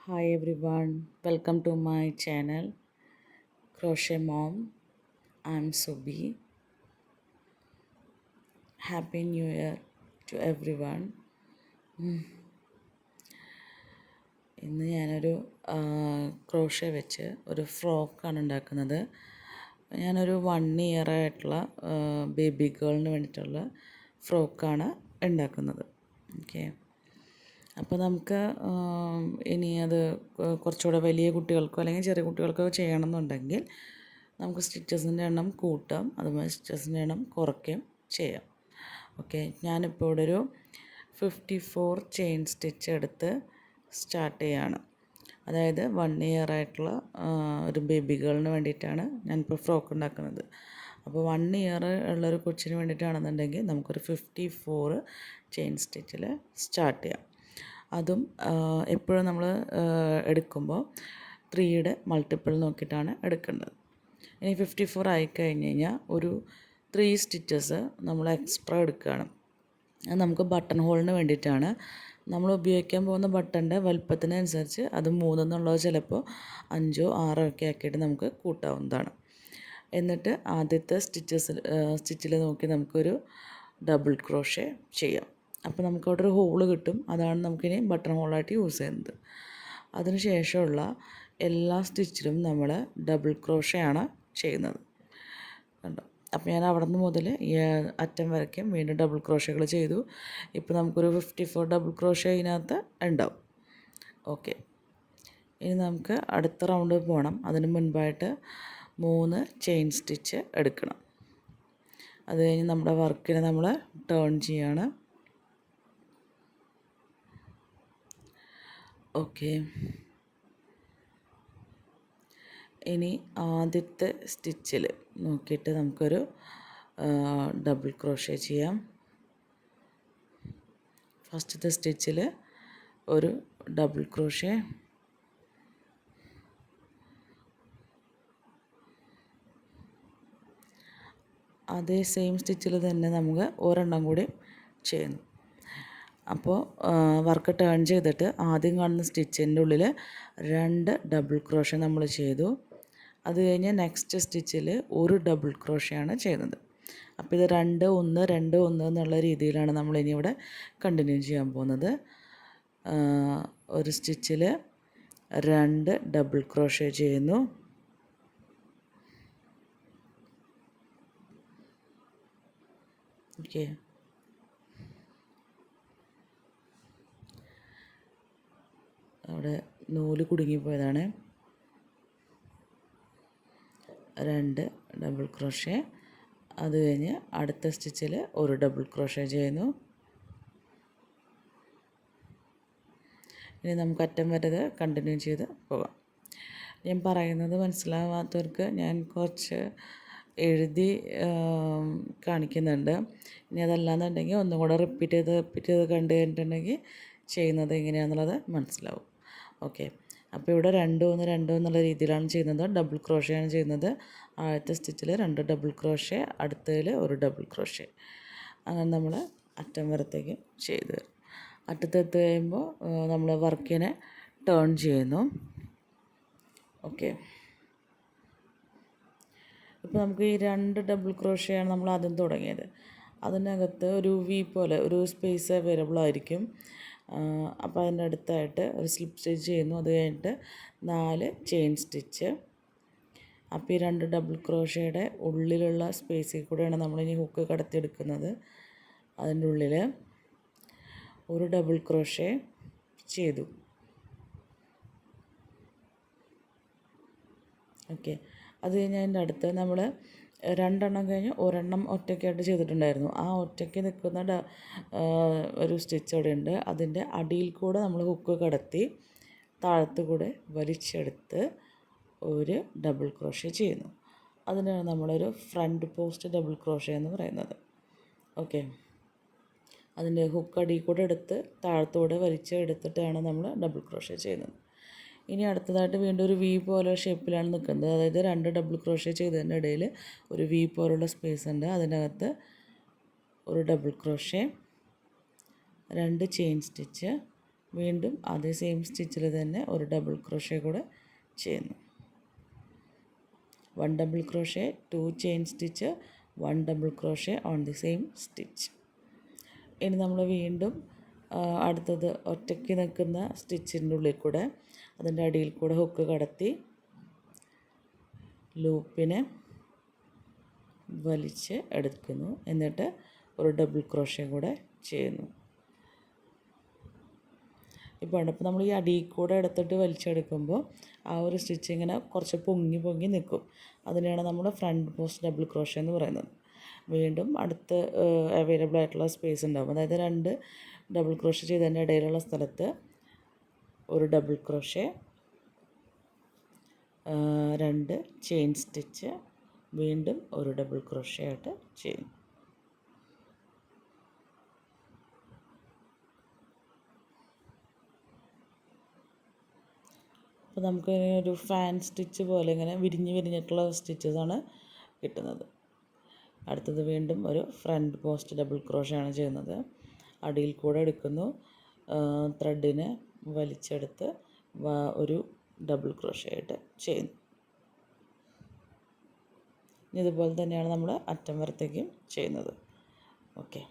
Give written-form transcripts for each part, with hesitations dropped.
Hi everyone, welcome to my channel Crochet Mom. I'm Subi. Happy New Year to everyone. ഇന്ന് ഞാനൊരു crochet വെച്ച് ഒരു ഫ്രോക്കാണ് ഉണ്ടാക്കുന്നത്. ഞാനൊരു 1 ഇയർ ആയിട്ടുള്ള ബേബി ഗേളിന് വേണ്ടിയിട്ടുള്ള ഫ്രോക്കാണ് ഉണ്ടാക്കുന്നത്. ഓക്കെ, അപ്പോൾ നമുക്ക് ഇനി അത് കുറച്ചുകൂടെ വലിയ കുട്ടികൾക്കോ അല്ലെങ്കിൽ ചെറിയ കുട്ടികൾക്കോ ചെയ്യണമെന്നുണ്ടെങ്കിൽ നമുക്ക് സ്റ്റിച്ചസിൻ്റെ എണ്ണം കൂട്ടാം, അതുപോലെ സ്റ്റിച്ചസിൻ്റെ എണ്ണം കുറയ്ക്കുകയും ചെയ്യാം. ഓക്കെ, ഞാനിപ്പോൾ ഇവിടെ ഒരു 54 ചെയിൻ സ്റ്റിച്ച് എടുത്ത് സ്റ്റാർട്ട് ചെയ്യാണ്. അതായത് 1 ഇയർ ആയിട്ടുള്ള ഒരു ബേബി ഗേളിന് വേണ്ടിയിട്ടാണ് ഞാനിപ്പോൾ ഫ്രോക്ക് ഉണ്ടാക്കുന്നത്. അപ്പോൾ 1 ഇയർ ഉള്ളൊരു കൊച്ചിന് വേണ്ടിയിട്ടാണെന്നുണ്ടെങ്കിൽ നമുക്കൊരു 54 ചെയിൻ സ്റ്റിച്ചിൽ സ്റ്റാർട്ട് ചെയ്യാം. അതും എപ്പോഴും നമ്മൾ എടുക്കുമ്പോൾ 3യുടെ മൾട്ടിപ്പിൾ നോക്കിയിട്ടാണ് എടുക്കേണ്ടത്. ഇനി 54 ആയിക്കഴിഞ്ഞ് കഴിഞ്ഞാൽ ഒരു 3 സ്റ്റിച്ചസ് നമ്മൾ എക്സ്ട്രാ എടുക്കുകയാണ്. അത് നമുക്ക് ബട്ടൺ ഹോളിന് വേണ്ടിയിട്ടാണ്. നമ്മൾ ഉപയോഗിക്കാൻ പോകുന്ന ബട്ടൻ്റെ വലുപ്പത്തിനനുസരിച്ച് അത് 3 എന്നുള്ളത് ചിലപ്പോൾ 5 6 ഒക്കെ ആക്കിയിട്ട് നമുക്ക് കൂട്ടാവുന്നതാണ്. എന്നിട്ട് ആദ്യത്തെ സ്റ്റിച്ചിൽ നോക്കി നമുക്കൊരു ഡബിൾ ക്രോഷേ ചെയ്യാം. അപ്പോൾ നമുക്കവിടെ ഒരു ഹോള് കിട്ടും. അതാണ് നമുക്കിനി ബട്ടൺ ഹോളായിട്ട് യൂസ് ചെയ്യുന്നത്. അതിന് ശേഷമുള്ള എല്ലാ സ്റ്റിച്ചിലും നമ്മൾ ഡബിൾ ക്രോഷേ ആണ് ചെയ്യുന്നത്. കണ്ടോ? അപ്പോൾ ഞാൻ അവിടെ നിന്ന് മുതൽ ഈ അറ്റം വരയ്ക്കും വീണ്ടും ഡബിൾ ക്രോഷകൾ ചെയ്തു. ഇപ്പോൾ നമുക്കൊരു 54 ഡബിൾ ക്രോഷേ ഇതിനകത്ത് ഉണ്ടാവും. ഓക്കെ, ഇനി നമുക്ക് അടുത്ത റൗണ്ട് പോകണം. അതിന് മുൻപായിട്ട് 3 ചെയിൻ സ്റ്റിച്ച് എടുക്കണം. അത് കഴിഞ്ഞ് നമ്മുടെ വർക്കിനെ നമ്മൾ ടേൺ ചെയ്യാണ്. ഓക്കെ, ഇനി ആദ്യത്തെ സ്റ്റിച്ചിൽ നോക്കിയിട്ട് നമുക്കൊരു ഡബിൾ ക്രോഷേ ചെയ്യാം. ഫസ്റ്റത്തെ സ്റ്റിച്ചിൽ ഒരു ഡബിൾ ക്രോഷേ, അതേ സെയിം സ്റ്റിച്ചിൽ തന്നെ നമുക്ക് ഒരെണ്ണം കൂടി ചെയ്യുന്നു. അപ്പോൾ വർക്ക് ടേൺ ചെയ്തിട്ട് ആദ്യം കാണുന്ന സ്റ്റിച്ചിൻ്റെ ഉള്ളിൽ 2 ഡബിൾ ക്രോഷേ നമ്മൾ ചെയ്തു. അത് കഴിഞ്ഞ് നെക്സ്റ്റ് സ്റ്റിച്ചിൽ ഒരു ഡബിൾ ക്രോഷയാണ് ചെയ്യുന്നത്. അപ്പോൾ ഇത് 2 1 2 1 എന്നുള്ള രീതിയിലാണ് നമ്മളിനി ഇവിടെ കണ്ടിന്യൂ ചെയ്യാൻ പോകുന്നത്. ഒരു സ്റ്റിച്ചിൽ 2 ഡബിൾ ക്രോഷേ ചെയ്യുന്നു. ഓക്കെ, അവിടെ നൂല് കുടുങ്ങിപ്പോയതാണ്. 2 ഡബിൾ ക്രോഷേ. അത് കഴിഞ്ഞ് അടുത്ത സ്റ്റിച്ചിൽ ഒരു ഡബിൾ ക്രോഷേ ചെയ്യുന്നു. ഇനി നമുക്ക് അറ്റം വരെ കണ്ടിന്യൂ ചെയ്ത് പോകാം. ഞാൻ പറയുന്നത് മനസ്സിലാവാത്തവർക്ക് ഞാൻ കുറച്ച് എഴുതി കാണിക്കുന്നുണ്ട്. ഇനി അതല്ലാന്നുണ്ടെങ്കിൽ ഒന്നും കൂടെ റിപ്പീറ്റ് ചെയ്ത് കണ്ടു കഴിഞ്ഞിട്ടുണ്ടെങ്കിൽ ചെയ്യുന്നത് എങ്ങനെയാണെന്നുള്ളത് മനസ്സിലാവും. ഓക്കെ, അപ്പോൾ ഇവിടെ 2 1 2 എന്നുള്ള രീതിയിലാണ് ചെയ്യുന്നത്. ഡബിൾ ക്രോഷയാണ് ചെയ്യുന്നത്. ആദ്യത്തെ സ്റ്റിച്ചിൽ 2 ഡബിൾ ക്രോഷേ, അടുത്തതിൽ ഒരു ഡബിൾ ക്രോഷേ. അങ്ങനെ നമ്മൾ അറ്റം വരത്തേക്ക് ചെയ്ത് തരും. അറ്റത്തെത്തി കഴിയുമ്പോൾ നമ്മൾ വർക്കിനെ ടേൺ ചെയ്യുന്നു. ഓക്കെ, ഇപ്പോൾ നമുക്ക് ഈ 2 ഡബിൾ ക്രോഷയാണ് നമ്മൾ ആദ്യം തുടങ്ങിയത്. അതിനകത്ത് ഒരു വി പോലെ ഒരു സ്പേസ് അവൈലബിൾ ആയിരിക്കും. അപ്പോൾ അതിൻ്റെ അടുത്തായിട്ട് ഒരു സ്ലിപ്പ് സ്റ്റിച്ച് ചെയ്യുന്നു. അത് കഴിഞ്ഞിട്ട് 4 ചെയിൻ സ്റ്റിച്ച്. അപ്പോൾ ഈ 2 ഡബിൾ ക്രോഷയുടെ ഉള്ളിലുള്ള സ്പേസിൽ കൂടെയാണ് നമ്മളിനി ഹുക്ക് കടത്തിയെടുക്കുന്നത്. അതിൻ്റെ ഉള്ളിൽ ഒരു ഡബിൾ ക്രോഷേ ചെയ്തു. ഓക്കെ, അത് കഴിഞ്ഞ് അതിൻ്റെ അടുത്ത് നമ്മൾ 2 എണ്ണം കഴിഞ്ഞ് ഒരെണ്ണം ഒറ്റയ്ക്കായിട്ട് ചെയ്തിട്ടുണ്ടായിരുന്നു. ആ ഒറ്റയ്ക്ക് നിൽക്കുന്ന ഒരു സ്റ്റിച്ച് അവിടെ ഉണ്ട്. അതിൻ്റെ അടിയിൽ കൂടെ നമ്മൾ ഹുക്ക് കടത്തി താഴത്ത് കൂടെ വലിച്ചെടുത്ത് ഒരു ഡബിൾ ക്രോഷേ ചെയ്യുന്നു. അതിനാണ് നമ്മളൊരു ഫ്രണ്ട് പോസ്റ്റ് ഡബിൾ ക്രോഷേ എന്ന് പറയുന്നത്. ഓക്കെ, അതിൻ്റെ ഹുക്ക് അടിയിൽ കൂടെ എടുത്ത് താഴത്തൂടെ വലിച്ചെടുത്തിട്ടാണ് നമ്മൾ ഡബിൾ ക്രോഷേ ചെയ്യുന്നത്. ഇനി അടുത്തതായിട്ട് വീണ്ടും ഒരു വി പോലെ ഷേപ്പിലാണ് നിൽക്കുന്നത്. അതായത് 2 ഡബിൾ ക്രോഷേ ചെയ്തതിൻ്റെ ഇടയിൽ ഒരു വി പോലുള്ള സ്പേസ് ഉണ്ട്. അതിനകത്ത് ഒരു ഡബിൾ ക്രോഷേ, 2 ചെയിൻ സ്റ്റിച്ച്, വീണ്ടും അതേ സെയിം സ്റ്റിച്ചിൽ തന്നെ ഒരു ഡബിൾ ക്രോഷേ കൂടെ ചെയ്യുന്നു. 1 double crochet, 2 chain stitch, 1 double crochet on the same stitch. ഇനി നമ്മൾ വീണ്ടും അടുത്തത് ഒറ്റയ്ക്ക് നിൽക്കുന്ന സ്റ്റിച്ചിൻ്റെ ഉള്ളിൽ കൂടെ അതിൻ്റെ അടിയിൽ കൂടെ ഹുക്ക് കടത്തി ലൂപ്പിനെ വലിച്ച് എടുക്കുന്നു. എന്നിട്ട് ഒരു ഡബിൾ ക്രോഷേ കൂടെ ചെയ്യുന്നു. ഇപ്പോൾ നമ്മൾ ഈ അടിയിൽ കൂടെ എടുത്തിട്ട് വലിച്ചെടുക്കുമ്പോൾ ആ ഒരു സ്റ്റിച്ച് ഇങ്ങനെ കുറച്ച് പൊങ്ങി പൊങ്ങി നിൽക്കും. അതിനെയാണ് നമ്മൾ ഫ്രണ്ട് പോസ്റ്റ് ഡബിൾ ക്രോഷേ എന്ന് പറയുന്നത്. വീണ്ടും അടുത്ത് അവൈലബിൾ ആയിട്ടുള്ള സ്പേസ് ഉണ്ടാകും. അതായത് 2 ഡബിൾ ക്രോഷേ ചെയ്തതിൻ്റെ ഇടയിലുള്ള സ്ഥലത്ത് ഒരു ഡബിൾ ക്രോഷേ, 2 ചെയിൻ സ്റ്റിച്ച്, വീണ്ടും ഒരു ഡബിൾ ക്രോഷേ ആയിട്ട് ചെയ്യും. അപ്പോൾ നമുക്ക് ഒരു ഫാൻ സ്റ്റിച്ച് പോലെ ഇങ്ങനെ വിരിഞ്ഞിട്ടുള്ള സ്റ്റിച്ചസാണ് കിട്ടുന്നത്. അടുത്തത് വീണ്ടും ഒരു ഫ്രണ്ട് പോസ്റ്റ് ഡബിൾ ക്രോഷേ ആണ് ചെയ്യുന്നത്. അടിയിൽ കൂടെ എടുക്കുന്നു, ത്രെഡിനെ വലിച്ചെടുത്ത് ഒരു ഡബിൾ ക്രോഷേ ആയിട്ട് ചെയ്യുന്നു. ഇതുപോലെ തന്നെയാണ് നമ്മൾ അറ്റം വരത്തേക്കും ചെയ്യുന്നത്. ഓക്കെ.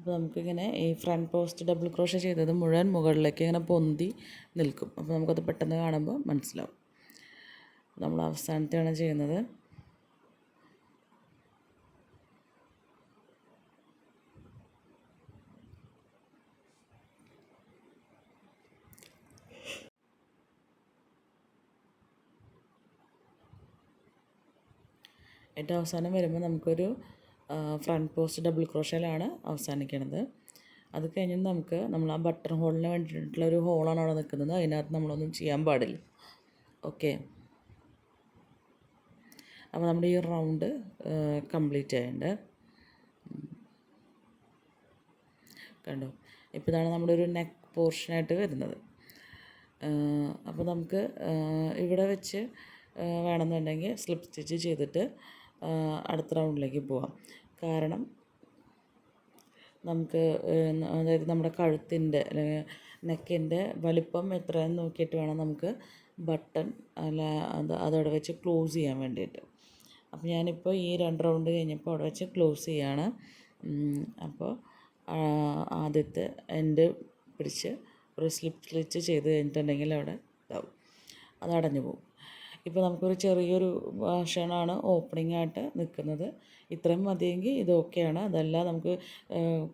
അപ്പോൾ നമുക്കിങ്ങനെ ഈ ഫ്രണ്ട് പോസ്റ്റ് ഡബിൾ ക്രോഷേ ചെയ്തത് മുഴുവൻ മുകളിലേക്ക് ഇങ്ങനെ പൊന്തി നിൽക്കും. അപ്പോൾ നമുക്കത് പെട്ടെന്ന് കാണുമ്പോൾ മനസ്സിലാവും. നമ്മൾ അവസാനത്തെയാണ് ചെയ്യുന്നത്. ഏറ്റവും അവസാനം വരുമ്പോൾ നമുക്കൊരു ഫ്രണ്ട് പോസ്റ്റ് ഡബിൾ ക്രോഷയിലാണ് അവസാനിക്കുന്നത്. അത് കഴിഞ്ഞ് നമ്മൾ ആ ബട്ടൺ ഹോളിന് വേണ്ടിയിട്ടുള്ള ഒരു ഹോളാണ് അവിടെ നിൽക്കുന്നത്. അതിനകത്ത് നമ്മളൊന്നും ചെയ്യാൻ പാടില്ല. ഓക്കെ. അപ്പോൾ നമ്മുടെ ഈ റൗണ്ട് കംപ്ലീറ്റ് ആയിട്ടുണ്ട്. കണ്ടോ? ഇപ്പോൾ ഇതാണ് നമ്മുടെ ഒരു നെക്ക് പോർഷനായിട്ട് വരുന്നത്. അപ്പോൾ നമുക്ക് ഇവിടെ വെച്ച് വേണമെന്നുണ്ടെങ്കിൽ സ്ലിപ്പ് സ്റ്റിച്ച് ചെയ്തിട്ട് അടുത്ത റൗണ്ടിലേക്ക് പോവാം. കാരണം നമുക്ക് അതായത് നമ്മുടെ കഴുത്തിൻ്റെ അല്ലെങ്കിൽ നെക്കിൻ്റെ വലിപ്പം എത്രയെന്ന് നോക്കിയിട്ട് വേണം നമുക്ക് ബട്ടൺ അതവിടെ വെച്ച് ക്ലോസ് ചെയ്യാൻ വേണ്ടിയിട്ട്. അപ്പോൾ ഞാനിപ്പോൾ ഈ 2 റൗണ്ട് കഴിഞ്ഞപ്പോൾ അവിടെ വെച്ച് ക്ലോസ് ചെയ്യാണ്. അപ്പോൾ ആദ്യത്തെ എൻഡ് പിടിച്ച് ഒരു സ്ലിപ്പ് സ്റ്റിച്ച് ചെയ്ത് കഴിഞ്ഞിട്ടുണ്ടെങ്കിൽ അവിടെ ഇതാവും, അത് അടഞ്ഞു പോകും. ഇപ്പോൾ നമുക്കൊരു ചെറിയൊരു വേർഷനാണ് ഓപ്പണിംഗ് ആയിട്ട് നിൽക്കുന്നത്. ഇത്രയും മതിയെങ്കിൽ ഇത് ഓക്കെയാണ്. അതല്ല നമുക്ക്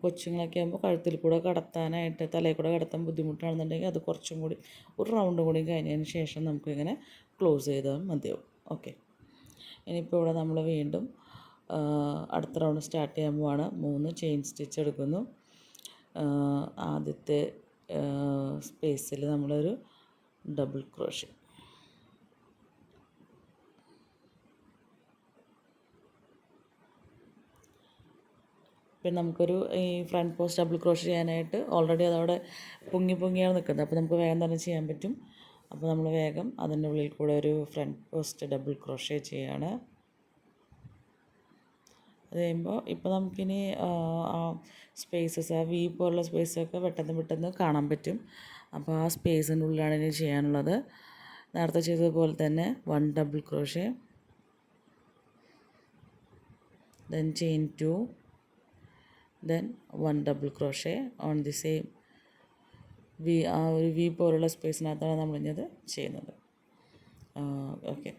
കൊച്ചുങ്ങളൊക്കെ ആകുമ്പോൾ കഴുത്തിൽ കൂടെ കടത്താനായിട്ട് തലയിൽ കൂടെ കടത്താൻ ബുദ്ധിമുട്ടാണെന്നുണ്ടെങ്കിൽ അത് കുറച്ചും കൂടി ഒരു റൗണ്ട് കൂടി കഴിഞ്ഞതിന് ശേഷം നമുക്കിങ്ങനെ ക്ലോസ് ചെയ്താൽ മതിയാവും. ഓക്കെ. ഇനിയിപ്പോൾ ഇവിടെ നമ്മൾ വീണ്ടും അടുത്ത റൗണ്ട് സ്റ്റാർട്ട് ചെയ്യാൻ പോവാണ്. 3 ചെയിൻ സ്റ്റിച്ച് എടുക്കുന്നു. ആദ്യത്തെ സ്പേസിൽ നമ്മളൊരു ഡബിൾ ക്രോഷേ, പിന്നെ നമുക്കൊരു ഈ ഫ്രണ്ട് പോസ്റ്റ് ഡബിൾ ക്രോഷേ ചെയ്യാനായിട്ട് ഓൾറെഡി അതവിടെ പൊങ്ങിയാണ് നിൽക്കുന്നത്. അപ്പോൾ നമുക്ക് വേഗം തന്നെ ചെയ്യാൻ പറ്റും. അപ്പോൾ നമ്മൾ വേഗം അതിൻ്റെ ഉള്ളിൽ കൂടെ ഒരു ഫ്രണ്ട് പോസ്റ്റ് ഡബിൾ ക്രോഷേ ചെയ്യാണ്. അത് കഴിയുമ്പോൾ ഇപ്പോൾ നമുക്കിനി സ്പേസസ് ആ വി പോലുള്ള സ്പേസൊക്കെ പെട്ടെന്ന് കാണാൻ പറ്റും. അപ്പോൾ ആ സ്പേസിൻ്റെ ഉള്ളിലാണ് ഇനി ചെയ്യാനുള്ളത്. നേരത്തെ ചെയ്തതുപോലെ തന്നെ 1 double crochet, then chain 2, then 1 double crochet on the same ആ ഒരു വി പോലുള്ള സ്പേസിനകത്താണ് നമ്മളിത് ചെയ്യുന്നത്. ഓക്കെ.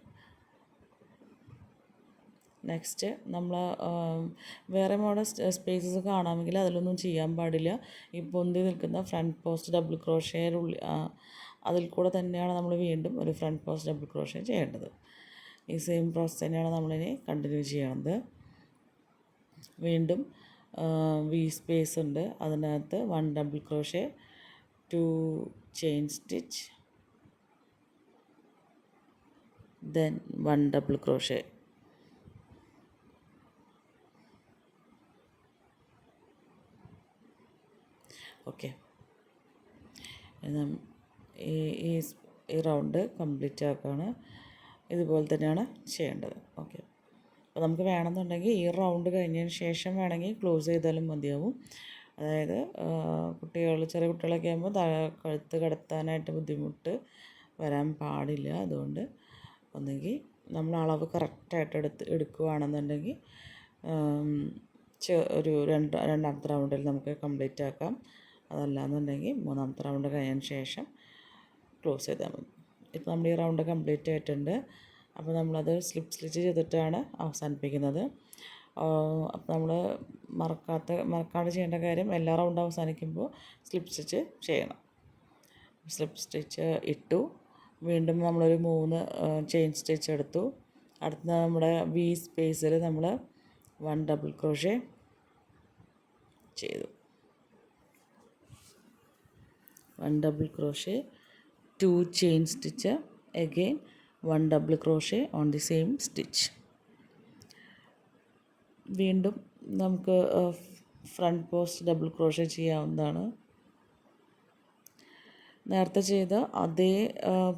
നെക്സ്റ്റ് നമ്മൾ വേറെ മോഡൽ സ്പേസസ് കാണാമെങ്കിൽ അതിലൊന്നും ചെയ്യാൻ പാടില്ല. ഈ പൊന്തി നിൽക്കുന്ന ഫ്രണ്ട് പോസ്റ്റ് ഡബിൾ ക്രോഷേയുടെ ഉള്ളിൽ അതിൽ കൂടെ തന്നെയാണ് നമ്മൾ വീണ്ടും ഒരു ഫ്രണ്ട് പോസ്റ്റ് ഡബിൾ ക്രോഷേ ചെയ്യേണ്ടത്. ഈ സെയിം പ്രോസസ് തന്നെയാണ് നമ്മളിനി കണ്ടിന്യൂ ചെയ്യണത്. വീണ്ടും വി സ്പേസ് ഉണ്ട്, അതിനകത്ത് 1 double crochet, 2 chain stitch, then 1 double crochet. Okay. ഈ ഈ ഈ റൗണ്ട് കംപ്ലീറ്റ് ആക്കുകയാണ്. ഇതുപോലെ തന്നെയാണ് ചെയ്യേണ്ടത്. ഓക്കെ. അപ്പോൾ നമുക്ക് വേണമെന്നുണ്ടെങ്കിൽ ഈ റൗണ്ട് കഴിഞ്ഞതിന് ശേഷം വേണമെങ്കിൽ ക്ലോസ് ചെയ്താലും മതിയാവും. അതായത് ചെറിയ കുട്ടികളൊക്കെ ആകുമ്പോൾ കഴുത്ത് കടത്താനായിട്ട് ബുദ്ധിമുട്ട് വരാൻ പാടില്ല. അതുകൊണ്ട് ഒന്നുകിൽ നമ്മൾ അളവ് കറക്റ്റായിട്ട് എടുക്കുകയാണെന്നുണ്ടെങ്കിൽ ഒരു രണ്ടാമത്തെ റൗണ്ടിൽ നമുക്ക് കംപ്ലീറ്റ് ആക്കാം. അതല്ലാന്നുണ്ടെങ്കിൽ മൂന്നാമത്തെ റൗണ്ട് കഴിഞ്ഞതിന് ശേഷം ക്ലോസ് ചെയ്താൽ മതി. ഇപ്പോൾ നമ്മൾ ഈ റൗണ്ട് കംപ്ലീറ്റ് ആയിട്ടുണ്ട്. അപ്പോൾ നമ്മളത് സ്ലിപ്പ് സ്റ്റിച്ച് ചെയ്തിട്ടാണ് അവസാനിപ്പിക്കുന്നത്. അപ്പോൾ നമ്മൾ മറക്കാതെ ചെയ്യേണ്ട കാര്യം, എല്ലാ റൗണ്ട് അവസാനിക്കുമ്പോൾ സ്ലിപ്പ് സ്റ്റിച്ച് ചെയ്യണം. സ്ലിപ്പ് സ്റ്റിച്ച് ഇട്ടു. വീണ്ടും നമ്മളൊരു 3 ചെയിൻ സ്റ്റിച്ച് എടുത്തു. അടുത്ത നമ്മുടെ വി സ്പേസിൽ നമ്മൾ 1 ഡബിൾ ക്രോഷേ ചെയ്തു. 1 double crochet, 2 chain stitch, again 1 double crochet on the same stitch. വീണ്ടും നമുക്ക് ഫ്രണ്ട് പോസ്റ്റ് ഡബിൾ ക്രോഷേ ചെയ്യാവുന്നതാണ്. നേരത്തെ ചെയ്ത അതേ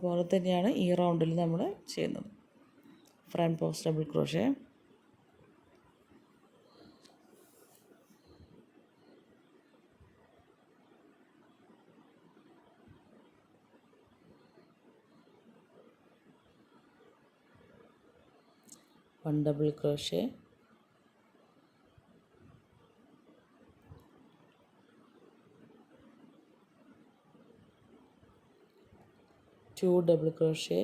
പോലെ തന്നെയാണ് ഈ റൗണ്ടിൽ നമ്മൾ ചെയ്യുന്നത്. Front post double crochet, one double crochet, 2 double crochet,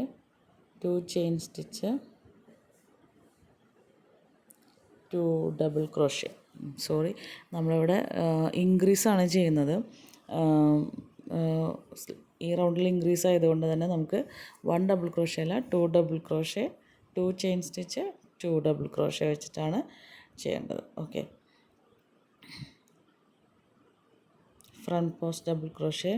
2 chain stitch, 2 double crochet. നമ്മളിവിടെ ഇൻക്രീസാണ് ചെയ്യുന്നത്. ഈ റൗണ്ടിൽ ഇൻക്രീസ് ആയതുകൊണ്ട് തന്നെ നമുക്ക് 1 ഡബിൾ ക്രോഷേ അല്ല 2 double crochet, 2 chain stitch, 2 double crochet വെച്ചിട്ടാണ് ചെയ്യേണ്ടത്. Okay. Front post double crochet,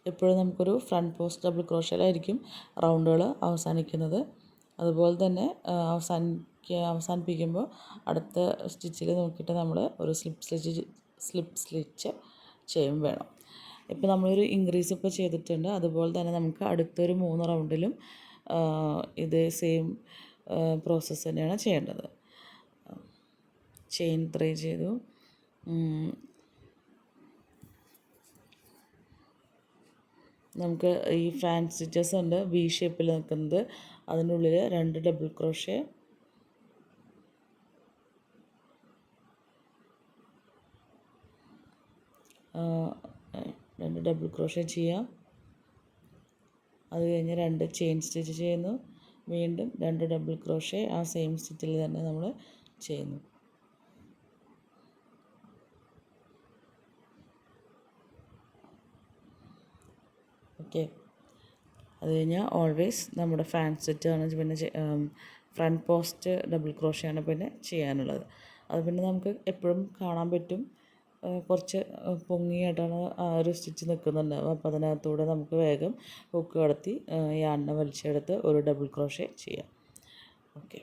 എപ്പോഴും നമുക്കൊരു ഫ്രണ്ട് പോസ്റ്റ് ഡബിൾ ക്രോഷയിലായിരിക്കും റൗണ്ടുകൾ അവസാനിക്കുന്നത്. അതുപോലെ തന്നെ അവസാനിപ്പിക്കുമ്പോൾ അടുത്ത സ്റ്റിച്ചിൽ നോക്കിയിട്ട് നമ്മൾ ഒരു സ്ലിപ്പ് സ്റ്റിച്ച് ചെയ്യും വേണം. ഇപ്പോൾ നമ്മളൊരു ഇൻക്രീസ് ഇപ്പോൾ ചെയ്തിട്ടുണ്ട്. അതുപോലെ തന്നെ നമുക്ക് അടുത്തൊരു 3 റൗണ്ടിലും ഇതേ സെയിം പ്രോസസ്സ് തന്നെയാണ് ചെയ്യേണ്ടത്. ചെയിൻ 3 ചെയ്തു. നമുക്ക് ഈ ഫാൻ സ്റ്റിച്ചസ് ഉണ്ട് വി ഷേപ്പിൽ നിൽക്കുന്നത്. അതിനുള്ളിൽ 2 ഡബിൾ ക്രോഷേ, 2 ഡബിൾ ക്രോഷേ ചെയ്യാം. അത് കഴിഞ്ഞ് 2 ചെയിൻ സ്റ്റിച്ച് ചെയ്യുന്നു. വീണ്ടും 2 ഡബിൾ ക്രോഷേ ആ സെയിം സ്റ്റിച്ചിൽ തന്നെ നമ്മൾ ചെയ്യുന്നു. ഓക്കെ. അത് കഴിഞ്ഞാൽ ഓൾവേസ് നമ്മുടെ ഫാൻ സ്റ്റിച്ചാണ് പിന്നെ ഫ്രണ്ട് പോസ്റ്റ് ഡബിൾ ക്രോഷയാണ് പിന്നെ ചെയ്യാനുള്ളത്. അത് പിന്നെ നമുക്ക് എപ്പോഴും കാണാൻ പറ്റും, കുറച്ച് പൊങ്ങിയായിട്ടാണ് ആ ഒരു സ്റ്റിച്ച് നിൽക്കുന്നുണ്ടാവുക. അപ്പോൾ അതിനകത്തൂടെ നമുക്ക് വേഗം ഹുക്ക് കടത്തി യാർഡിനെ വലിച്ചെടുത്ത് ഒരു ഡബിൾ ക്രോഷേ ചെയ്യാം. ഓക്കെ.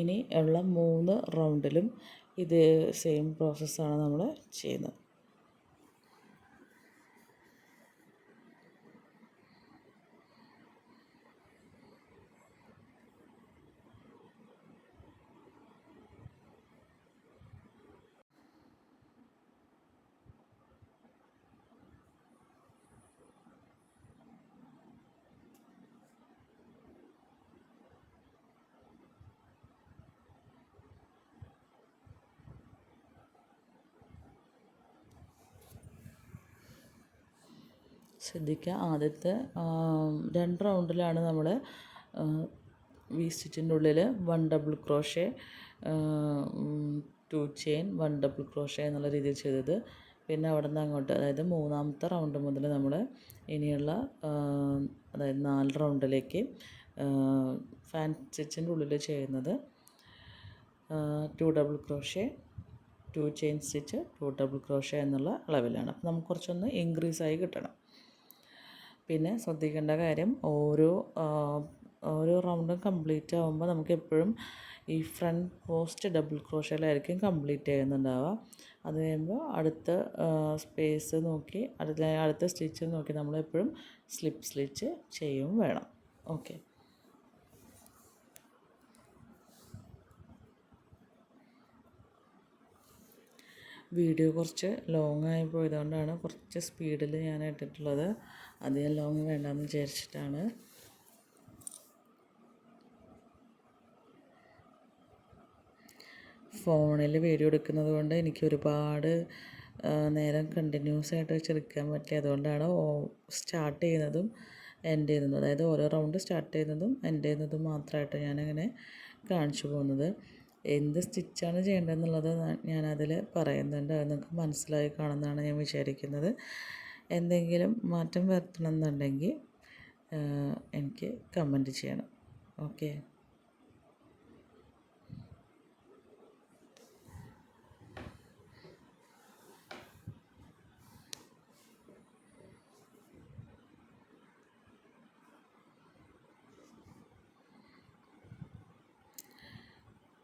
ഇനി ഉള്ള 3 റൗണ്ടിലും ഇത് സെയിം പ്രോസസ്സാണ് നമ്മൾ ചെയ്യുന്നത്. ശ്രദ്ധിക്കുക, ആദ്യത്തെ 2 റൗണ്ടിലാണ് നമ്മൾ വി സ്റ്റിച്ചിൻ്റെ ഉള്ളിൽ 1 double crochet, 2 chain, 1 double crochet എന്നുള്ള രീതിയിൽ ചെയ്തത്. പിന്നെ അവിടെ നിന്ന് അങ്ങോട്ട്, അതായത് 3ാമത്തെ റൗണ്ട് മുതൽ നമ്മൾ ഇനിയുള്ള അതായത് 4 റൗണ്ടിലേക്ക് ഫാൻ സ്റ്റിച്ചിൻ്റെ ഉള്ളിൽ ചെയ്യുന്നത് 2 double crochet, 2 chain stitch 2 double crochet എന്നുള്ള അളവിലാണ്. അപ്പോൾ നമുക്ക് കുറച്ചൊന്ന് ഇൻക്രീസായി കിട്ടണം. പിന്നെ ശ്രദ്ധിക്കേണ്ട കാര്യം ഓരോ റൗണ്ടും കംപ്ലീറ്റ് ആകുമ്പോൾ നമുക്ക് എപ്പോഴും ഈ ഫ്രണ്ട് പോസ്റ്റ് ഡബിൾ ക്രോഷ്യയിലായിരിക്കും കംപ്ലീറ്റ് ചെയ്യുന്നുണ്ടാവുക. അത് കഴിയുമ്പോൾ അടുത്ത സ്പേസ് നോക്കി അടുത്ത സ്റ്റിച്ച് നോക്കി നമ്മളെപ്പോഴും സ്ലിപ്പ് സ്റ്റിച്ച് ചെയ്യും വേണം. ഓക്കെ. വീഡിയോ കുറച്ച് ലോങ് ആയി പോയതുകൊണ്ടാണ് കുറച്ച് സ്പീഡിൽ ഞാൻ ഇട്ടിട്ടുള്ളത്. അധികം ലോങ് വേണ്ടാന്ന് വിചാരിച്ചിട്ടാണ്. ഫോണിൽ വീഡിയോ എടുക്കുന്നത് കൊണ്ട് എനിക്ക് ഒരുപാട് നേരം കണ്ടിന്യൂസ് ആയിട്ട് വെച്ചെടുക്കാൻ പറ്റില്ല. അതുകൊണ്ടാണ് സ്റ്റാർട്ട് ചെയ്യുന്നതും എൻഡ് ചെയ്യുന്നതും, അതായത് ഓരോ റൗണ്ട് സ്റ്റാർട്ട് ചെയ്യുന്നതും എൻഡ് ചെയ്യുന്നതും മാത്രമായിട്ട് ഞാനങ്ങനെ കാണിച്ചു പോകുന്നത്. എന്ത് സ്റ്റിച്ചാണ് ചെയ്യേണ്ടതെന്നുള്ളത് ഞാനതിൽ പറയുന്നുണ്ട്. അത് നിങ്ങൾക്ക് മനസ്സിലായി കാണുമെന്നാണ് ഞാൻ വിചാരിക്കുന്നത്. എന്തെങ്കിലും മാറ്റം വരുത്തണമെന്നുണ്ടെങ്കിൽ എനിക്ക് കമൻറ്റ് ചെയ്യണം. ഓക്കെ.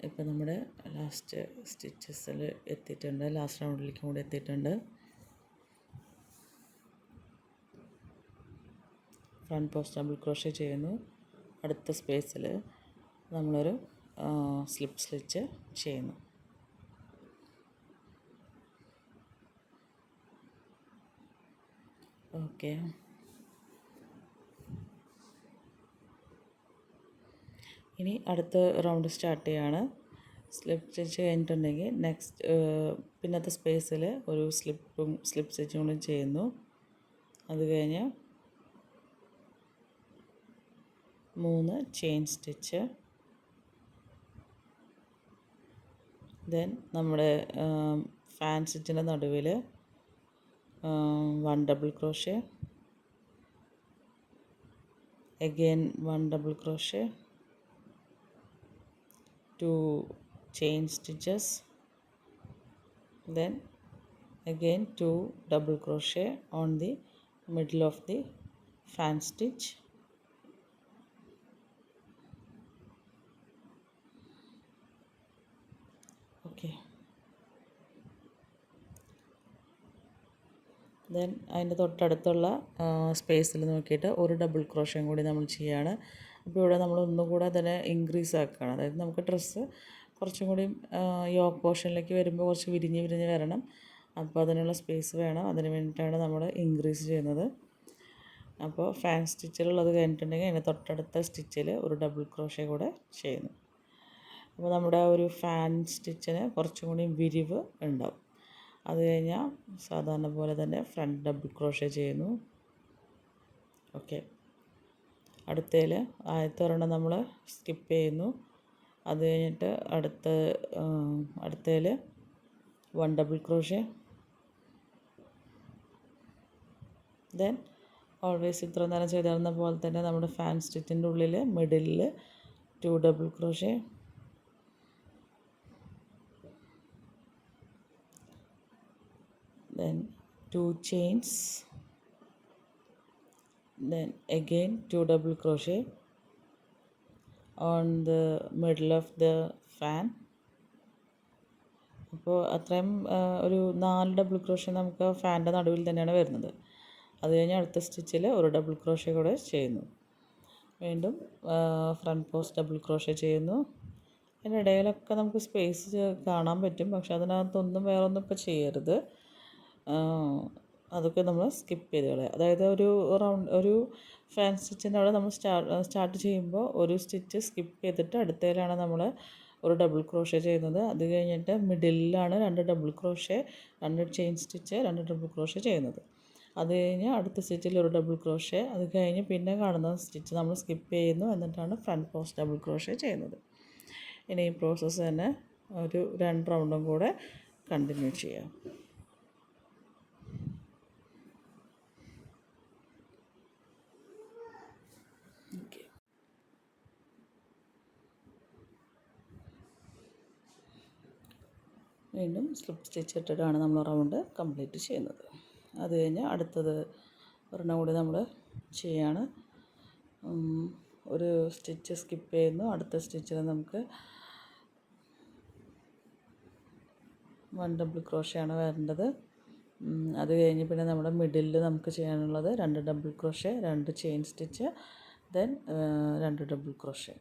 ഇപ്പോൾ നമ്മുടെ ലാസ്റ്റ് സ്റ്റിച്ചസിൽ എത്തിയിട്ടുണ്ട്, ലാസ്റ്റ് റൗണ്ടിലേക്കും കൂടി എത്തിയിട്ടുണ്ട്. ഫ്രണ്ട് പോസ്റ്റ് ഡബിൾ ക്രോഷ്യ ചെയ്യുന്നു. അടുത്ത സ്പേസിൽ നമ്മളൊരു സ്ലിപ്പ് സ്റ്റിച്ച് ചെയ്യുന്നു. ഓക്കെ. ഇനി അടുത്ത റൗണ്ട് സ്റ്റാർട്ട് ചെയ്യാണ്. സ്ലിപ്പ് സ്റ്റിച്ച് കഴിഞ്ഞിട്ടുണ്ടെങ്കിൽ നെക്സ്റ്റ് പിന്നത്തെ സ്പേസിൽ ഒരു സ്ലിപ്പ് സ്റ്റിച്ചും കൂടി ചെയ്യുന്നു. അത് കഴിഞ്ഞ് 3 ചെയിൻ സ്റ്റിച്ച്, ദെൻ നമ്മുടെ ഫാൻ സ്റ്റിച്ചിൻ്റെ നടുവിൽ 1 double crochet, again 1 double crochet, 2 chain stitches, then again 2 double crochet on the middle of the fan stitch, okay. Then അതിൻ്റെ തൊട്ടടുത്തുള്ള സ്പേസിൽ നോക്കിയിട്ട് ഒരു ഡബിൾ ക്രോഷ്യം കൂടി നമ്മൾ ചെയ്യുകയാണ്. അപ്പോൾ ഇവിടെ നമ്മൾ ഒന്നും കൂടെ അതിനെ ഇൻക്രീസ് ആക്കുകയാണ്. അതായത് നമുക്ക് ഡ്രസ്സ് കുറച്ചും കൂടി യോക്ക് പോർഷനിലേക്ക് വരുമ്പോൾ കുറച്ച് വിരിഞ്ഞ് വരണം. അപ്പോൾ അതിനുള്ള സ്പേസ് വേണം. അതിന് വേണ്ടിയിട്ടാണ് നമ്മൾ ഇൻക്രീസ് ചെയ്യുന്നത്. അപ്പോൾ ഫാൻ സ്റ്റിച്ചിലുള്ളത് കഴിഞ്ഞിട്ടുണ്ടെങ്കിൽ അതിൻ്റെ തൊട്ടടുത്ത സ്റ്റിച്ചിൽ ഒരു ഡബിൾ ക്രോഷ്യ കൂടെ ചെയ്യുന്നു. അപ്പോൾ നമ്മുടെ ഒരു ഫാൻ സ്റ്റിച്ചിന് കുറച്ചും കൂടി വിരിവ് ഉണ്ടാവും. അത് കഴിഞ്ഞാൽ സാധാരണ പോലെ തന്നെ ഫ്രണ്ട് ഡബിൾ ക്രോഷ്യ ചെയ്യുന്നു. ഓക്കെ. അടുത്തതിൽ ആദ്യത്തെ ഒരെണ്ണം നമ്മൾ സ്കിപ്പ് ചെയ്യുന്നു. അത് കഴിഞ്ഞിട്ട് അടുത്തതിൽ 1 ഡബിൾ ക്രോഷ്യ, ദെൻ ഓൾവേസ് ഇത്ര നേരം ചെയ്തിരുന്ന പോലെ തന്നെ നമ്മുടെ ഫാൻ സ്റ്റിച്ചിൻ്റെ ഉള്ളിൽ മിഡിലിൽ 2 double crochet, then 2 chains, then again 2 double crochet on the middle of the fan. അപ്പോൾ അത്രയും ഒരു 4 ഡബിൾ ക്രോഷ്യ നമുക്ക് ഫാനിൻ്റെ നടുവിൽ തന്നെയാണ് വരുന്നത്. അത് കഴിഞ്ഞ് അടുത്ത സ്റ്റിച്ചിൽ ഒരു ഡബിൾ ക്രോഷ്യ കൂടെ ചെയ്യുന്നു. വീണ്ടും ഫ്രണ്ട് പോസ്റ്റ് ഡബിൾ ക്രോഷ്യ ചെയ്യുന്നു. അതിനിടയിലൊക്കെ നമുക്ക് സ്പേസ് കാണാൻ പറ്റും, പക്ഷെ അതിനകത്തൊന്നും വേറൊന്നും ഇപ്പോൾ ചെയ്യരുത്. അതൊക്കെ നമ്മൾ സ്കിപ്പ് ചെയ്ത് കളയാം. അതായത് ഒരു ഫാൻ സ്റ്റിച്ചിൻ്റെ അവിടെ നമ്മൾ സ്റ്റാർട്ട് ചെയ്യുമ്പോൾ ഒരു സ്റ്റിച്ച് സ്കിപ്പ് ചെയ്തിട്ട് അടുത്തതിലാണ് നമ്മൾ ഒരു ഡബിൾ ക്രോഷ്യ ചെയ്യുന്നത്. അത് കഴിഞ്ഞിട്ട് മിഡിലാണ് 2 double crochet, 2 chain stitch, 2 double crochet ചെയ്യുന്നത്. അത് കഴിഞ്ഞ് അടുത്ത സ്റ്റിച്ചിൽ ഒരു ഡബിൾ ക്രോഷ്യ, അത് കഴിഞ്ഞ് പിന്നെ കാണുന്ന സ്റ്റിച്ച് നമ്മൾ സ്കിപ്പ് ചെയ്യുന്നു. എന്നിട്ടാണ് ഫ്രണ്ട് പോസ്റ്റ് ഡബിൾ ക്രോഷ്യ ചെയ്യുന്നത്. ഇനി ഈ പ്രോസസ്സ് തന്നെ ഒരു 2 റൗണ്ടും കൂടെ കണ്ടിന്യൂ ചെയ്യാം. വീണ്ടും സ്ലിപ്പ് സ്റ്റിച്ച് ഇട്ടിട്ടാണ് നമ്മൾ റൗണ്ട് കംപ്ലീറ്റ് ചെയ്യുന്നത്. അത് കഴിഞ്ഞ് അടുത്തത് ഒരെണ്ണം കൂടി നമ്മൾ ചെയ്യാണ്. ഒരു സ്റ്റിച്ച് സ്കിപ്പ് ചെയ്യുന്നു. അടുത്ത സ്റ്റിച്ചിൽ നമുക്ക് 1 ഡബിൾ ക്രോഷയാണ് വരേണ്ടത്. അത് കഴിഞ്ഞ് പിന്നെ നമ്മുടെ മിഡിലിൽ നമുക്ക് ചെയ്യാനുള്ളത് 2 double crochet, 2 chain stitch, then 2 double crochet.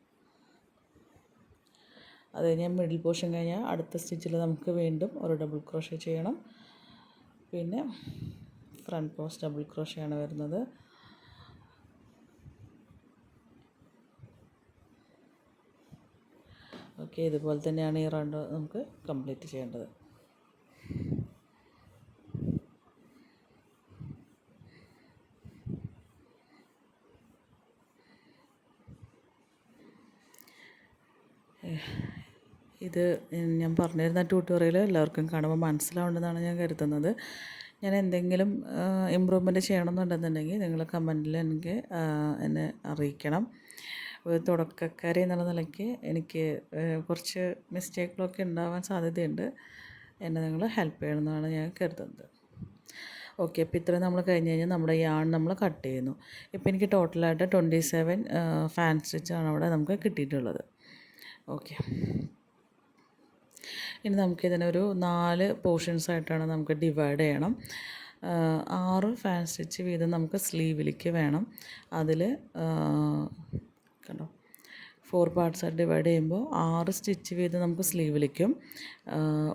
അത് കഴിഞ്ഞ് മിഡിൽ പോർഷൻ കഴിഞ്ഞാൽ അടുത്ത സ്റ്റിച്ചിൽ നമുക്ക് വീണ്ടും ഒരു ഡബിൾ ക്രോഷേ ചെയ്യണം. പിന്നെ ഫ്രണ്ട് പോസ്റ്റ് ഡബിൾ ക്രോഷയാണ് വരുന്നത്. ഓക്കെ, ഇതുപോലെ തന്നെയാണ് ഈ റൗണ്ട് നമുക്ക് കംപ്ലീറ്റ് ചെയ്യേണ്ടത്. ഇത് ഞാൻ പറഞ്ഞിരുന്ന ട്യൂട്ടോറിയൽ എല്ലാവർക്കും കാണുമ്പോൾ മനസ്സിലാവുണ്ടെന്നാണ് ഞാൻ കരുതുന്നത്. ഞാൻ എന്തെങ്കിലും ഇമ്പ്രൂവ്മെൻറ്റ് ചെയ്യണമെന്നുണ്ടെന്നുണ്ടെങ്കിൽ നിങ്ങൾ കമൻറ്റിൽ എനിക്ക് എന്നെ അറിയിക്കണം. ഒരു തുടക്കക്കാരി എന്നുള്ള നിലയ്ക്ക് എനിക്ക് കുറച്ച് മിസ്റ്റേക്കുകളൊക്കെ ഉണ്ടാവാൻ സാധ്യതയുണ്ട്. എന്നെ നിങ്ങൾ ഹെൽപ്പ് ചെയ്യണമെന്നാണ് ഞാൻ കരുതുന്നത്. ഓക്കെ, അപ്പോൾ ഇത്രയും നമ്മൾ കഴിഞ്ഞ് കഴിഞ്ഞാൽ നമ്മുടെ യാൺ നമ്മൾ കട്ട് ചെയ്യുന്നു. ഇപ്പോൾ എനിക്ക് ടോട്ടലായിട്ട് 27 ഫാൻ സ്റ്റിച്ചാണ് അവിടെ നമുക്ക് കിട്ടിയിട്ടുള്ളത്. ഓക്കെ, ഇനി നമുക്കിതിനൊരു 4 പോർഷൻസായിട്ടാണ് നമുക്ക് ഡിവൈഡ് ചെയ്യണം. 6 ഫാൻ സ്റ്റിച്ച് വീതം നമുക്ക് സ്ലീവിലേക്ക് വേണം. അതിൽ കണ്ടോ 4 പാർട്സായിട്ട് ഡിവൈഡ് ചെയ്യുമ്പോൾ 6 സ്റ്റിച്ച് വീതം നമുക്ക് സ്ലീവിലേക്കും,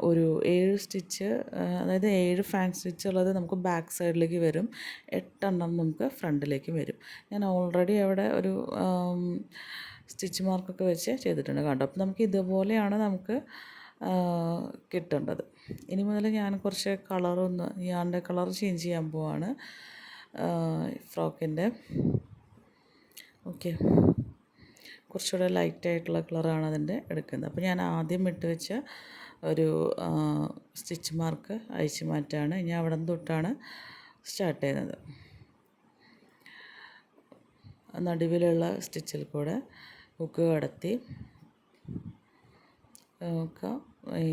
ഒരു 7 സ്റ്റിച്ച്, അതായത് 7 ഫാൻ സ്റ്റിച്ച് ഉള്ളത് നമുക്ക് ബാക്ക് സൈഡിലേക്ക് വരും, 8 എണ്ണം നമുക്ക് ഫ്രണ്ടിലേക്ക് വരും. ഞാൻ ഓൾറെഡി അവിടെ ഒരു സ്റ്റിച്ച് മാർക്കൊക്കെ വെച്ച് ചെയ്തിട്ടുണ്ട് കണ്ടോ. അപ്പോൾ നമുക്ക് ഇതുപോലെയാണ് നമുക്ക് കിട്ടേണ്ടത്. ഇനി മുതൽ ഞാൻ കുറച്ച് കളറൊന്ന് ഞാൻ്റെ കളർ ചേഞ്ച് ചെയ്യാൻ പോവാണ് ഫ്രോക്കിൻ്റെ. ഓക്കെ, കുറച്ചുകൂടെ ലൈറ്റായിട്ടുള്ള കളറാണ് അതിൻ്റെ എടുക്കുന്നത്. അപ്പോൾ ഞാൻ ആദ്യം ഇട്ട് വെച്ച ഒരു സ്റ്റിച്ച് മാർക്ക് അഴിച്ച് മാറ്റാണ്. ഇനി അവിടെ നിന്ന് തൊട്ടാണ് സ്റ്റാർട്ട് ചെയ്യുന്നത്. നടുവിലുള്ള സ്റ്റിച്ചിൽ കൂടെ ഹുക്ക് കടത്തി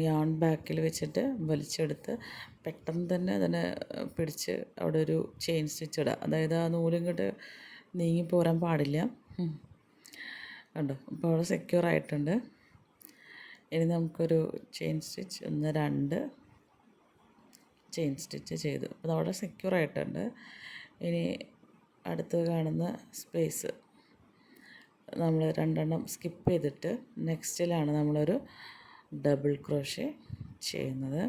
യാൺ ബാക്കിൽ വെച്ചിട്ട് വലിച്ചെടുത്ത് പെട്ടെന്ന് തന്നെ അതിനെ പിടിച്ച് അവിടെ ഒരു ചെയിൻ സ്റ്റിച്ച് ഇടുക. അതായത് ആ നൂലിങ്ങോട്ട് നീങ്ങി പോരാൻ പാടില്ല. കണ്ടോ, അപ്പോൾ അവിടെ സെക്യൂർ ആയിട്ടുണ്ട്. ഇനി നമുക്കൊരു ചെയിൻ സ്റ്റിച്ച് 1 2 ചെയിൻ സ്റ്റിച്ച് ചെയ്തു. അപ്പോൾ അവിടെ സെക്യൂർ ആയിട്ടുണ്ട്. ഇനി അടുത്ത് കാണുന്ന സ്പേസ് നമ്മൾ 2 എണ്ണം സ്കിപ്പ് ചെയ്തിട്ട് നെക്സ്റ്റിലാണ് നമ്മളൊരു ഡബിൾ ക്രോഷേ ചെയ്യുന്നത്.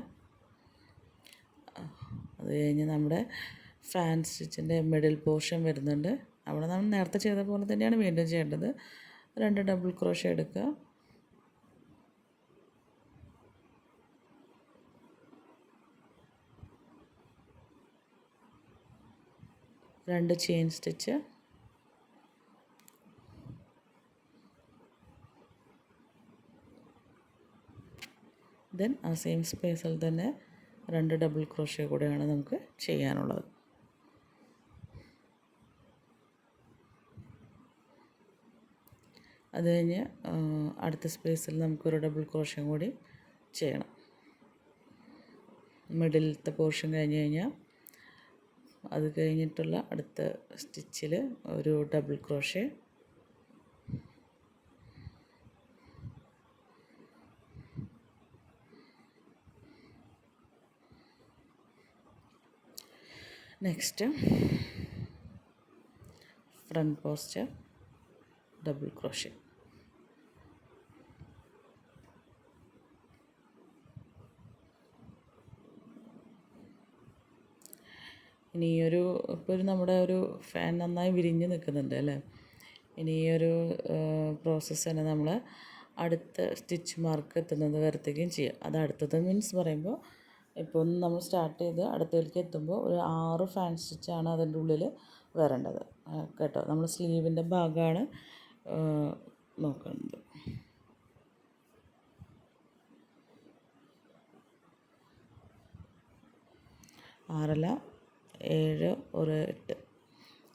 അത് കഴിഞ്ഞ് നമ്മുടെ ഫാൻ സ്റ്റിച്ചിൻ്റെ മിഡിൽ പോർഷൻ വരുന്നുണ്ട്. അവിടെ നമ്മൾ നേരത്തെ ചെയ്ത പോലെ തന്നെയാണ് വീണ്ടും ചെയ്യേണ്ടത്. 2 ഡബിൾ ക്രോഷേ എടുക്കുക. രണ്ട് ചെയിൻ സ്റ്റിച്ച്, ദെൻ ആ സെയിം സ്പേസിൽ തന്നെ 2 ഡബിൾ ക്രോഷേ കൂടെയാണ് നമുക്ക് ചെയ്യാനുള്ളത്. അത് കഴിഞ്ഞ് അടുത്ത സ്പേസിൽ നമുക്കൊരു ഡബിൾ ക്രോഷയും കൂടി ചെയ്യണം. മിഡിലത്തെ പോർഷൻ കഴിഞ്ഞ് കഴിഞ്ഞാൽ അത് കഴിഞ്ഞിട്ടുള്ള അടുത്ത സ്റ്റിച്ചിൽ ഒരു double crochet, next front post double crochet. ഇനി ഈ ഒരു ഇപ്പോൾ നമ്മുടെ ഒരു ഫാൻ നന്നായി വിരിഞ്ഞ് നിൽക്കുന്നുണ്ട് അല്ലേ. ഇനി ഈ ഒരു പ്രോസസ്സ് തന്നെ നമ്മൾ അടുത്ത സ്റ്റിച്ച് മാർക്ക് എത്തുന്നത് വരത്തേക്കും ചെയ്യാം. അത് അടുത്തത് മീൻസ് പറയുമ്പോൾ ഇപ്പോൾ ഒന്ന് നമ്മൾ സ്റ്റാർട്ട് ചെയ്ത് അടുത്തതിലേക്ക് എത്തുമ്പോൾ ഒരു 6 ഫാൻ സ്റ്റിച്ചാണ് അതിൻ്റെ ഉള്ളിൽ വരേണ്ടത് കേട്ടോ. നമ്മൾ സ്ലീവിൻ്റെ ഭാഗമാണ് നോക്കുന്നത്. ആറല്ല 7 ഒരു 8,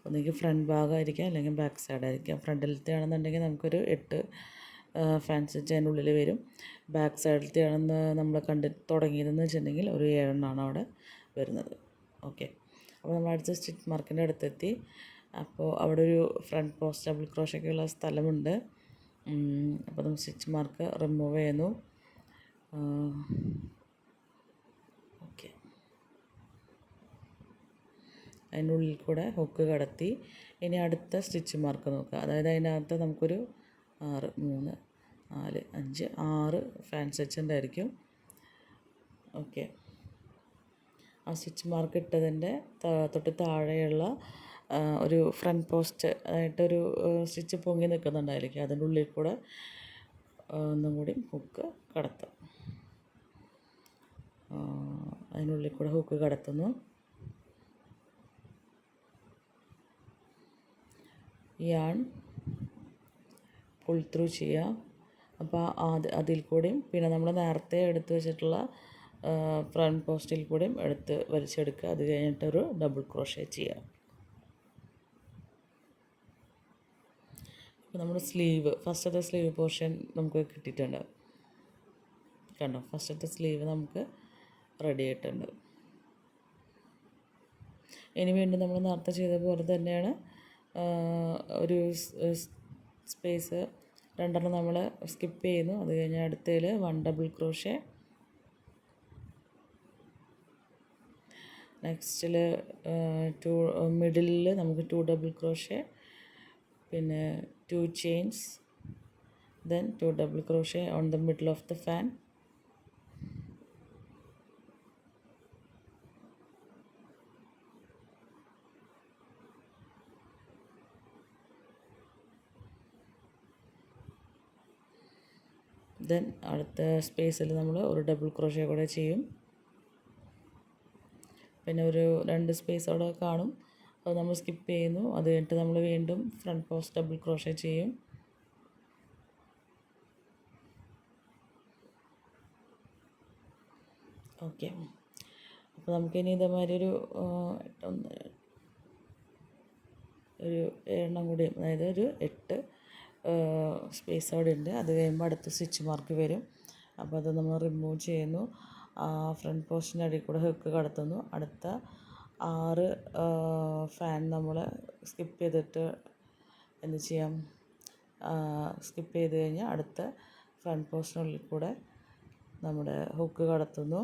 ഒന്നുകിൽ ഫ്രണ്ട് ഭാഗമായിരിക്കാം അല്ലെങ്കിൽ ബാക്ക് സൈഡായിരിക്കാം. ഫ്രണ്ടിലത്തെ ആണെന്നുണ്ടെങ്കിൽ നമുക്കൊരു 8 ഫാൻ സ്റ്റിച്ച് അതിൻ്റെ ഉള്ളിൽ വരും. ബാക്ക് സൈഡിലത്തെയാണെന്ന് നമ്മൾ തുടങ്ങിയതെന്ന് വെച്ചിട്ടുണ്ടെങ്കിൽ ഒരു 7 അവിടെ വരുന്നത്. ഓക്കെ, അപ്പോൾ നമ്മൾ അടുത്ത സ്റ്റിച്ച് മാർക്കിൻ്റെ അടുത്തെത്തി. അപ്പോൾ അവിടെ ഒരു ഫ്രണ്ട് പോസ്റ്റ് ഡബിൾ ക്രോഷൊക്കെയുള്ള സ്ഥലമുണ്ട്. അപ്പോൾ നമ്മൾ സ്റ്റിച്ച് മാർക്ക് റിമൂവ് ചെയ്യുന്നു. ഓക്കെ, അതിൻ്റെ ഉള്ളിൽ കൂടെ ഹുക്ക് കടത്തി ഇനി അടുത്ത സ്റ്റിച്ച് മാർക്ക് നോക്കുക. അതായത് അതിനകത്ത് നമുക്കൊരു 6 3 4 5 6 ഫാൻ സ്റ്റിച്ച് ഉണ്ടായിരിക്കും. ഓക്കെ, ആ സ്റ്റിച്ച് മാർക്ക് ഇട്ടതിൻ്റെ തൊട്ട് താഴെയുള്ള ഒരു ഫ്രണ്ട് പോസ്റ്റ് ആയിട്ടൊരു സ്റ്റിച്ച് പൊങ്ങി നിൽക്കുന്നുണ്ടായിരിക്കും. അതിൻ്റെ ഉള്ളിൽ കൂടെ ഒന്നും കൂടി ഹുക്ക് കടത്തും. അതിനുള്ളിൽ കൂടെ ഹുക്ക് കടത്തുന്നു. യാൺ പുൾ ത്രൂ ചെയ്യുക. അപ്പോൾ അതിൽ കൂടെയും പിന്നെ നമ്മൾ നേരത്തെ എടുത്ത് വെച്ചിട്ടുള്ള ഫ്രണ്ട് പോസ്റ്റിൽ കൂടെയും വലിച്ചെടുക്കുക. അത് കഴിഞ്ഞിട്ടൊരു ഡബിൾ ക്രോഷേ ചെയ്യുക. ഇപ്പോൾ നമ്മുടെ ഫസ്റ്റത്തെ സ്ലീവ് പോർഷൻ നമുക്ക് കിട്ടിയിട്ടുണ്ട്. കണ്ടോ, ഫസ്റ്റത്തെ സ്ലീവ് നമുക്ക് റെഡി ആയിട്ടുണ്ട്. ഇനി വീണ്ടും നമ്മൾ നേരത്തെ ചെയ്ത പോലെ തന്നെയാണ് ഒരു സ്പേസ് 2 നമ്മൾ സ്കിപ്പ് ചെയ്യുന്നു. അത് കഴിഞ്ഞ് അടുത്തതിൽ 1 ഡബിൾ ക്രോഷേ, നെക്സ്റ്റിൽ മിഡിലിൽ നമുക്ക് 2 ഡബിൾ ക്രോഷേ, പിന്നെ 2 chains, then 2 double crochet on the middle of the fan. then അടുത്ത സ്പേസിൽ നമ്മൾ ഒരു ഡബിൾ ക്രോഷേ കൂടെ ചെയ്യും. പിന്നെ ഒരു 2 സ്പേസ് അവിടെ കാണും, അത് നമ്മൾ സ്കിപ്പ് ചെയ്യുന്നു. അത് കഴിഞ്ഞിട്ട് നമ്മൾ വീണ്ടും ഫ്രണ്ട് പോസ്റ്റ് ഡബിൾ ക്രോഷേ ചെയ്യും. ഓക്കെ, അപ്പോൾ നമുക്കിനി ഇതേമാതിരി ഒരു 7 കൂടി, അതായത് ഒരു 8 സ്പേസ് അവിടെ ഉണ്ട്. അത് കഴിയുമ്പോൾ അടുത്ത സ്റ്റിച്ച് മാർക്ക് വരും. അപ്പോൾ അത് നമ്മൾ റിമൂവ് ചെയ്യുന്നു. ഫ്രണ്ട് പോസ്റ്റിൻ്റെ അടിയിൽ കൂടെ ഹുക്ക് കടത്തുന്നു. അടുത്ത 6 ഫാൻ നമ്മൾ സ്കിപ്പ് ചെയ്തിട്ട് എന്ത് ചെയ്യാം, സ്കിപ്പ് ചെയ്ത് കഴിഞ്ഞാൽ അടുത്ത ഫ്രണ്ട് പോസ്റ്റിനുള്ളിൽ കൂടെ നമ്മുടെ ഹുക്ക് കടത്തുന്നു.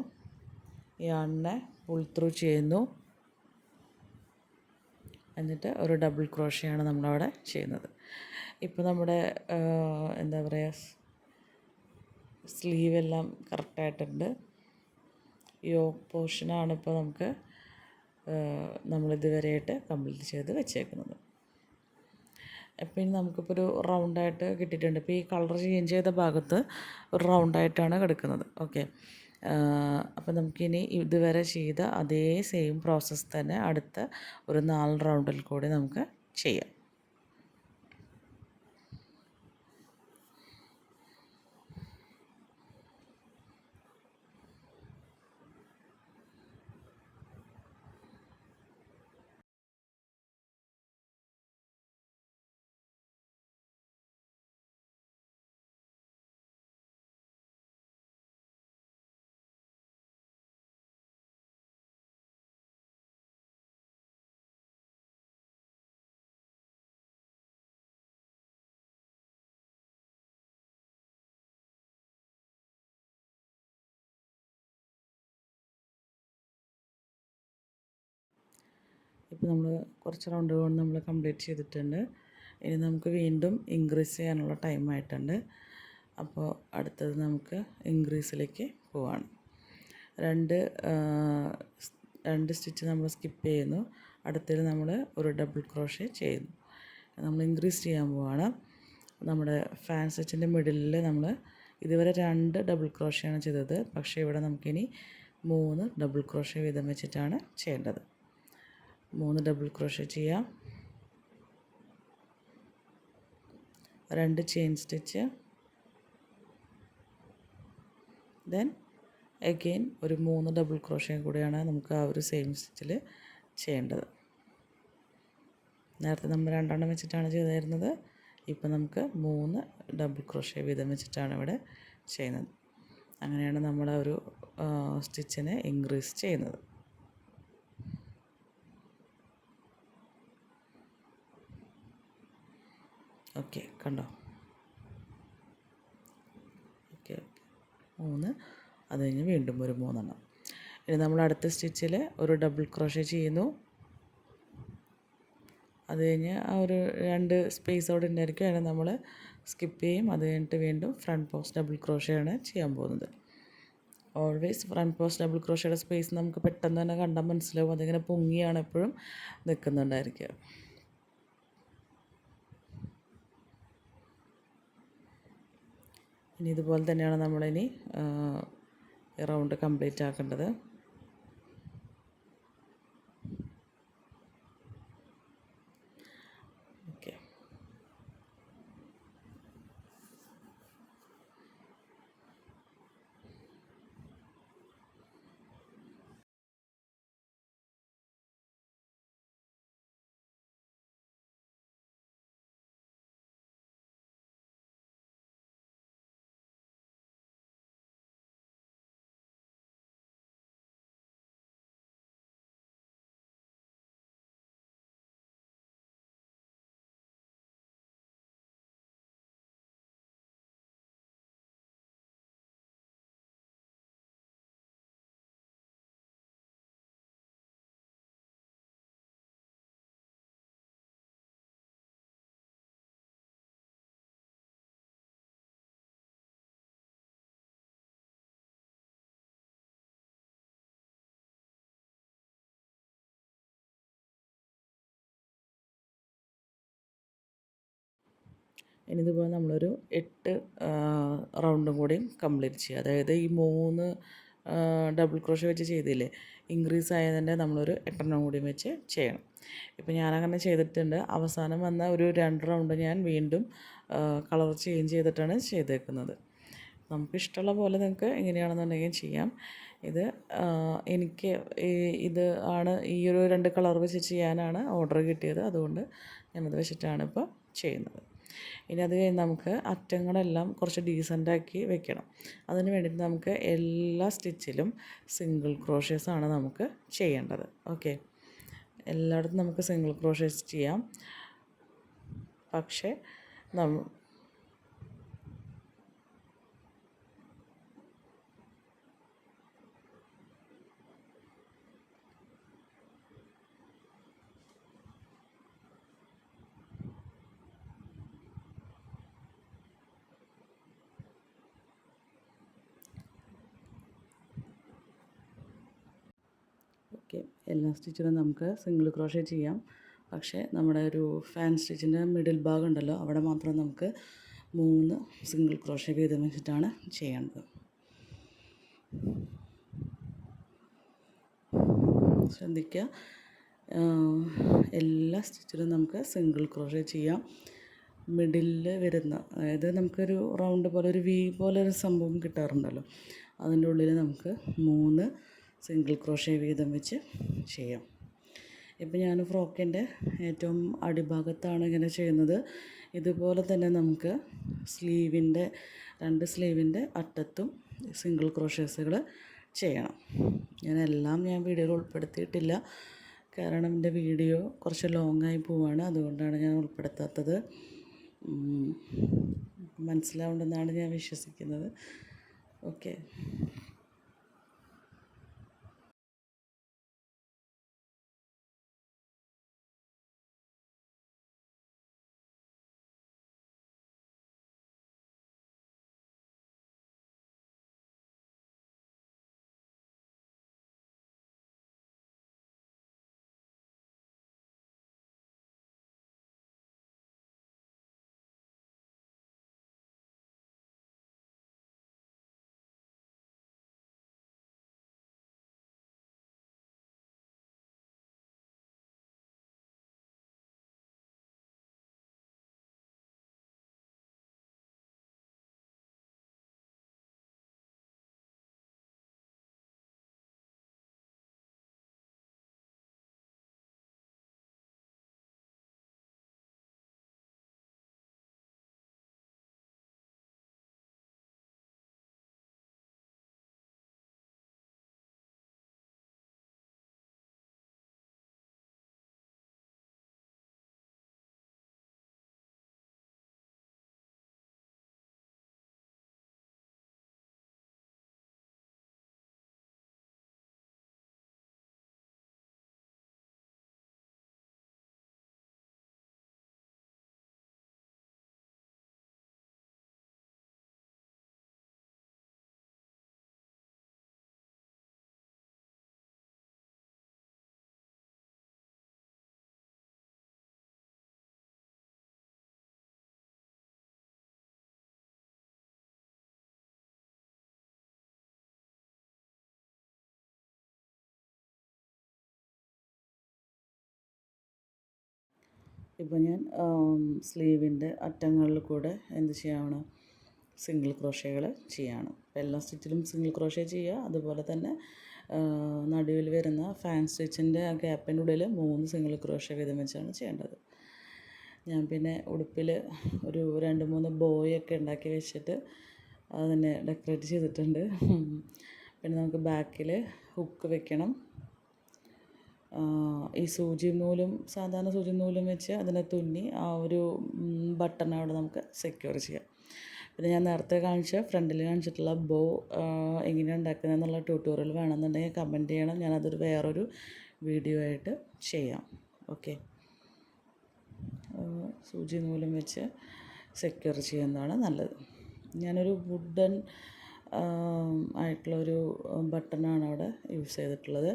യാണിനെ പുൾ ത്രൂ ചെയ്യുന്നു. എന്നിട്ട് ഒരു ഡബിൾ ക്രോഷയാണ് നമ്മളവിടെ ചെയ്യുന്നത്. ഇപ്പോൾ നമ്മുടെ എന്താ പറയുക, സ്ലീവെല്ലാം കറക്റ്റായിട്ടുണ്ട്. യോക്ക് പോർഷനാണ് ഇപ്പോൾ നമ്മളിതുവരെയായിട്ട് കംപ്ലീറ്റ് ചെയ്ത് വെച്ചേക്കുന്നത്. അപ്പോൾ ഇനി നമുക്കിപ്പോൾ ഒരു റൗണ്ടായിട്ട് കിട്ടിയിട്ടുണ്ട്. ഇപ്പോൾ ഈ കളർ ചേഞ്ച് ചെയ്ത ഭാഗത്ത് ഒരു റൗണ്ടായിട്ടാണ് കിടക്കുന്നത്. ഓക്കെ, അപ്പോൾ നമുക്കിനി ഇതുവരെ ചെയ്ത അതേ സെയിം പ്രോസസ്സ് തന്നെ അടുത്ത ഒരു 4 റൗണ്ടിൽ കൂടി നമുക്ക് ചെയ്യാം. ഇപ്പോൾ നമ്മൾ കുറച്ച് റൗണ്ടുകൾ നമ്മൾ കംപ്ലീറ്റ് ചെയ്തിട്ടുണ്ട്. ഇനി നമുക്ക് വീണ്ടും ഇൻക്രീസ് ചെയ്യാനുള്ള ടൈം ആയിട്ടുണ്ട്. അപ്പോൾ അടുത്തത് നമുക്ക് ഇൻക്രീസിലേക്ക് പോവാണ്. 2 സ്റ്റിച്ച് നമ്മൾ സ്കിപ്പ് ചെയ്യുന്നു. അടുത്തതിൽ നമ്മൾ ഒരു ഡബിൾ ക്രോഷേ ചെയ്യുന്നു. നമ്മൾ ഇൻക്രീസ് ചെയ്യാൻ പോവാണ്. നമ്മുടെ ഫാൻ സ്റ്റിച്ചിൻ്റെ മിഡിലിൽ നമ്മൾ ഇതുവരെ 2 ഡബിൾ ക്രോഷയാണ് ചെയ്തത്. പക്ഷേ ഇവിടെ നമുക്കിനി 3 ഡബിൾ ക്രോഷേ വീതം വെച്ചിട്ടാണ് ചെയ്യേണ്ടത്. 3 ഡബിൾ ക്രോഷേ ചെയ്യാം. 2 ചെയിൻ സ്റ്റിച്ച്, ദെൻ അഗെയിൻ ഒരു 3 ഡബിൾ ക്രോഷേ കൂടിയാണ് നമുക്ക് ആ ഒരു സെയിം സ്റ്റിച്ചിൽ ചെയ്യേണ്ടത്. നേരത്തെ നമ്മൾ 2 വെച്ചിട്ടാണ് ചെയ്തിരുന്നത്. ഇപ്പം നമുക്ക് 3 ഡബിൾ ക്രോഷ്യ വീതം വെച്ചിട്ടാണ് ഇവിടെ ചെയ്യുന്നത്. അങ്ങനെയാണ് നമ്മൾ ഒരു സ്റ്റിച്ചിനെ ഇൻക്രീസ് ചെയ്യുന്നത്. ഓക്കെ, കണ്ടോ? ഓക്കെ, 3, അത് കഴിഞ്ഞ് വീണ്ടും ഒരു 3 ഇനി നമ്മൾ അടുത്ത സ്റ്റിച്ചിൽ ഒരു ഡബിൾ ക്രോഷ്യ ചെയ്യുന്നു. അത് കഴിഞ്ഞ് ആ ഒരു 2 സ്പേസ് അവിടെ ഉണ്ടായിരിക്കും, അതിനെ നമ്മൾ സ്കിപ്പ് ചെയ്യും. അത് കഴിഞ്ഞിട്ട് വീണ്ടും ഫ്രണ്ട് പോസ്റ്റ് ഡബിൾ ക്രോഷ്യയാണ് ചെയ്യാൻ പോകുന്നത്. ഓൾവേസ് ഫ്രണ്ട് പോസ്റ്റ് ഡബിൾ ക്രോഷ്യയുടെ സ്പേസ് നമുക്ക് പെട്ടെന്ന് തന്നെ കണ്ടാൽ മനസ്സിലാവും. അതിങ്ങനെ പൊങ്ങിയാണ് എപ്പോഴും നിൽക്കുന്നുണ്ടായിരിക്കുക. ഇനി ഇതുപോലെ തന്നെയാണ് നമ്മളിനി റൗണ്ട് കംപ്ലീറ്റ് ആക്കേണ്ടത്. ഓക്കെ, ഇനി ഇതുപോലെ നമ്മളൊരു 8 റൗണ്ടും കൂടി കംപ്ലീറ്റ് ചെയ്യുക. അതായത് ഈ 3 ഡബിൾ ക്രോഷ്യ വെച്ച് ചെയ്തില്ലേ, ഇൻക്രീസ് ആയതിൻ്റെ നമ്മളൊരു 8 കൂടി വെച്ച് ചെയ്യണം. ഇപ്പോൾ ഞാനങ്ങനെ ചെയ്തിട്ടുണ്ട്. അവസാനം വന്ന ഒരു 2 റൗണ്ട് ഞാൻ വീണ്ടും കളർ ചേഞ്ച് ചെയ്തിട്ടാണ് ചെയ്തേക്കുന്നത്. നമുക്കിഷ്ടമുള്ള പോലെ നിങ്ങൾക്ക് എങ്ങനെയാണെന്നുണ്ടെങ്കിൽ ചെയ്യാം. ഇത് എനിക്ക് ഇത് ആണ് ഈ ഒരു 2 കളർ വെച്ച് ചെയ്യാനാണ് ഓർഡർ കിട്ടിയത്. അതുകൊണ്ട് ഞാനത് വെച്ചിട്ടാണ് ഇപ്പോൾ ചെയ്യുന്നത്. ഇനി അത് കഴിഞ്ഞ് നമുക്ക് അറ്റങ്ങളെല്ലാം കുറച്ച് ഡീസൻ്റാക്കി വെക്കണം. അതിന് വേണ്ടിയിട്ട് നമുക്ക് എല്ലാ സ്റ്റിച്ചിലും സിംഗിൾ ക്രോഷ്യേഴ്സാണ് നമുക്ക് ചെയ്യേണ്ടത്. ഓക്കെ, എല്ലായിടത്തും നമുക്ക് സിംഗിൾ ക്രോഷ്യേഴ്സ് ചെയ്യാം. പക്ഷേ ഓക്കെ, എല്ലാ സ്റ്റിച്ചിലും നമുക്ക് സിംഗിൾ ക്രോഷ്യ ചെയ്യാം. പക്ഷേ നമ്മുടെ ഒരു ഫാൻ സ്റ്റിച്ചിൻ്റെ മിഡിൽ ഭാഗം ഉണ്ടല്ലോ, അവിടെ മാത്രം നമുക്ക് 3 സിംഗിൾ ക്രോഷ്യ വീതം വെച്ചിട്ടാണ് ചെയ്യേണ്ടത്. ശ്രദ്ധിക്കുക, എല്ലാ സ്റ്റിച്ചിലും നമുക്ക് സിംഗിൾ ക്രോഷ്യ ചെയ്യാം. മിഡിലിൽ വരുന്ന, അതായത് നമുക്കൊരു റൗണ്ട് പോലെ ഒരു വി പോലെ ഒരു സംഭവം കിട്ടാറുണ്ടല്ലോ, അതിൻ്റെ ഉള്ളിൽ നമുക്ക് 3 സിംഗിൾ ക്രോഷ്യ വീതം വെച്ച് ചെയ്യാം. ഇപ്പം ഞാൻ ഫ്രോക്കിൻ്റെ ഏറ്റവും അടിഭാഗത്താണ് ഇങ്ങനെ ചെയ്യുന്നത്. ഇതുപോലെ തന്നെ നമുക്ക് സ്ലീവിൻ്റെ 2 സ്ലീവിൻ്റെ അറ്റത്തും സിംഗിൾ ക്രോഷ്യേഴ്സുകൾ ചെയ്യണം. ഞാൻ വീഡിയോയിൽ ഉൾപ്പെടുത്തിയിട്ടില്ല, കാരണം എൻ്റെ വീഡിയോ കുറച്ച് ലോങ്ങായി പോവാണ്. അതുകൊണ്ടാണ് ഞാൻ ഉൾപ്പെടുത്താത്തത്. മനസ്സിലാവുണ്ടെന്നാണ് ഞാൻ വിശ്വസിക്കുന്നത്. ഓക്കെ. ഇപ്പോൾ ഞാൻ സ്ലീവിൻ്റെ അറ്റങ്ങളിൽ കൂടെ എന്ത് ചെയ്യാണ്, സിംഗിൾ ക്രോഷകൾ ചെയ്യാണ്. അപ്പോൾ എല്ലാ സ്റ്റിച്ചിലും സിംഗിൾ ക്രോഷേ ചെയ്യുക. അതുപോലെ തന്നെ നടുവിൽ വരുന്ന ഫാൻ സ്റ്റിച്ചിൻ്റെ ആ ഗ്യാപ്പിൻ്റെ ഉള്ളിൽ 3 സിംഗിൾ ക്രോഷേ വീതം വെച്ചാണ് ചെയ്യേണ്ടത്. ഞാൻ പിന്നെ ഉടുപ്പിൽ ഒരു 2-3 ബോയൊക്കെ ഉണ്ടാക്കി വെച്ചിട്ട് അതിനെ ഡെക്കറേറ്റ് ചെയ്തിട്ടുണ്ട്. പിന്നെ നമുക്ക് ബാക്കിൽ ഹുക്ക് വെക്കണം. ഈ സൂചി നൂലും സാധാരണ സൂചി നൂലും വെച്ച് അതിനെ തുന്നി ആ ഒരു ബട്ടൺ അവിടെ നമുക്ക് സെക്യൂർ ചെയ്യാം. പിന്നെ ഞാൻ നേരത്തെ ഫ്രണ്ടിൽ കാണിച്ചിട്ടുള്ള ബോ എങ്ങനെയാണ് ഉണ്ടാക്കുന്നത് എന്നുള്ള ട്യൂട്ടോറിയൽ വേണമെന്നുണ്ടെങ്കിൽ കമൻറ്റ് ചെയ്യണം. ഞാനതൊരു വേറൊരു വീഡിയോ ആയിട്ട് ചെയ്യാം. ഓക്കെ, സൂചി നൂലും വെച്ച് സെക്യൂർ ചെയ്യുന്നതാണ് നല്ലത്. ഞാനൊരു വുഡൻ ആയിട്ടുള്ളൊരു ബട്ടണാണ് അവിടെ യൂസ് ചെയ്തിട്ടുള്ളത്.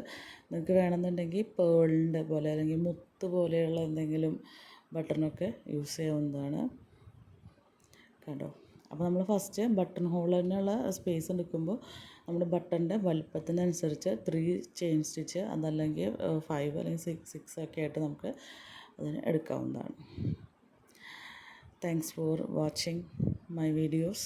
നിങ്ങൾക്ക് വേണമെന്നുണ്ടെങ്കിൽ പേളിൻ്റെ പോലെ അല്ലെങ്കിൽ മുത്ത് പോലെയുള്ള എന്തെങ്കിലും ബട്ടണൊക്കെ യൂസ് ചെയ്യാവുന്നതാണ്. കണ്ടോ? അപ്പോൾ നമ്മൾ ഫസ്റ്റ് ബട്ടൺ ഹോളിനുള്ള സ്പേസ് എടുക്കുമ്പോൾ നമ്മുടെ ബട്ടൻ്റെ വലുപ്പത്തിനനുസരിച്ച് 3 ചെയിൻ സ്റ്റിച്ച്, അതല്ലെങ്കിൽ 5 അല്ലെങ്കിൽ 6 ഒക്കെ ആയിട്ട് നമുക്ക് അതിന് എടുക്കാവുന്നതാണ്. Thanks for watching my videos.